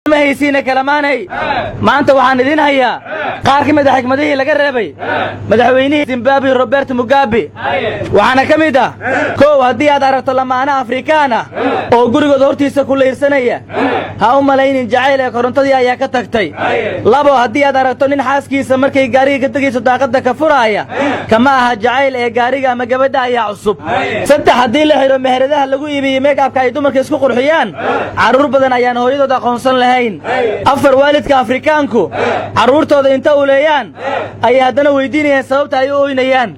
ما هي سينا كلاماني ما أنت وحندين هيا قارك مدح حكمته لقى الربي مدحويني زيمبابوي روبرت موغابي وأنا كميدا كو هدي أدارة لما أنا أفريكانا أو جورج دورتي سكول إرسانية هاو ملايين جعيلة كورنتدي أيها كتكتي لابو هدي أدارة تونين حاسكي سمركي جاري كتجي صداقة كفرايا كما هجعيلة جاريجا مجبدا يا عصب ست هدي له هيرو مهرده لقوا يبي ميك أب كايدو مركز كو قرحيان عرور بدن أيان هوريدو دا قنصل لهين أفر والد كأفريكانكو عرور تودا إنت أوليان أي هدنا ويديني سببت أيو إنيان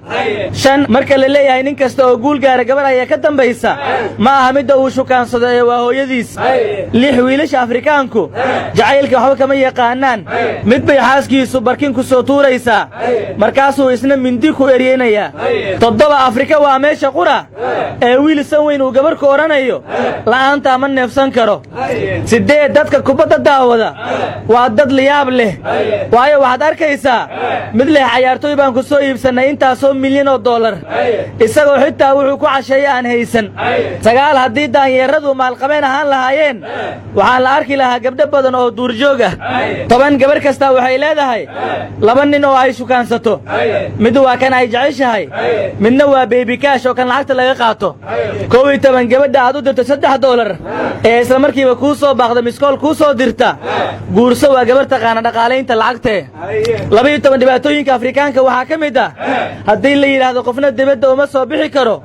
شن مركل اللي هاي نكستو أقول جار قبل أي كتم بيسا ما همده وشو كان صدق وهو يديس ليه ويلش أفريكانكو جعيلك وحوك ما يقانان متبي حاسكي سوبركينكو سوتورة إسا مركاسو إسنا من ديكو إرينيا تضبع أفريكا وأميشا قرى ويل سوين وقبر كورانا يو لا أنت من نفسن كرو سيدي دادك كوبتا داودا وعدد لياب له وايو واحد أركيسا مثل حيارتو يبان كسو يبسنا إنتا سو $1,000,000 إساقو حتى وحوكو عشيان هيسن سقال هدي دان يردو مع القبين هان لهايين وحان لأركي لها قبدا بدن أو دور جوغة طبعا قبر كستا وحي لادا هاي لبنين أو عايشو كان ستو مدوا كان عيجعيش هاي منوا بيبي كاش وكان لعقت لغاقاتو كوي طبعا قبدا عدو درتو $6 إسلا مركي وكوسو باقدا مسكول كوسو درتا قورسو وقبر تقانا دقالين تلعقته لبيو طبعا دباتوين كافريكان كوحاكمي دا هدين اللي يلاحظو قفنا الدبادة وما صوبيحي كرو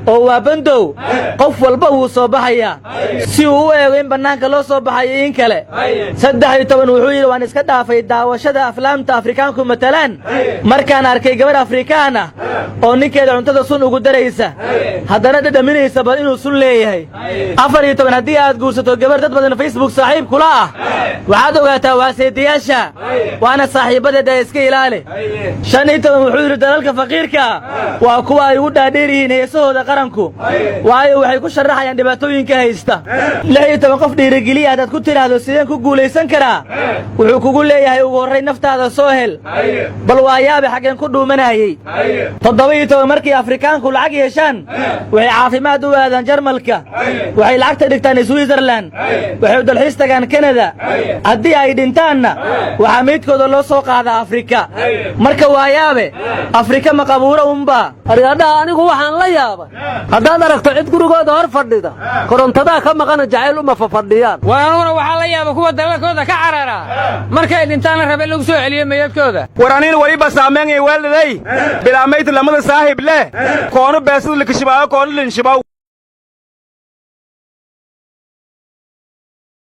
oo bando qof walba uu soo baxaya si uu eegin banaanka loo soo baxay in kale 13 wuxuu yiri waan iska dhaafay daawashada aflaamta Afrikaanku matalan markaan arkay gabar Afrikaana oo ninkeeda cuntada sun ugu daraysa haddana dhadhaminaysa bal inuu sun leeyahay 14 hadii aad guursato gabar dad badan Facebook saaxiib kula ah waxaad ogaataa waa seediyaasha waana saaxiibadeeda iska ilaali 15 wuxuu yiri dalalka faqiirka waa kuwa ay u dhaadheerihiin heesahooda qaranku waayo waxay ku sharaxayaan dhibaatooyinka haysta 16 qof dhiirigeliya dad ku tiraahdo sideen ku guuleysan karaa wuxuu kugu leeyahay ugu horeey naftaada soo hel bal waayaaba xaqeen ku dhuumanayay 17 markii Afrikaanku lacag yeeshaan waxay caafimaad u aadaan Jarmalka waxay lacagta dhigtaan Switzerland waxay dalxiis tagaan Canada haddii ay dhintaanna waxa meedkooda loo soo qaadaa Afrika marka waayaaba Afrika ma qabuura umba arigada anigu waxaan la yaabay haddaad aragto cid gurigooda hor fadhida korontada ka maqan jacayl uma fadhiyaan waana waxa la yaabay kuwa dalalkooda ka carara markay dhintaan rabe lagu soo celiyo meeyadkooda waraaniin waliba saameeyay waaliday bilaamayt lamada saaxiib leh koonu beesad la kishibaa koonu lin shibaa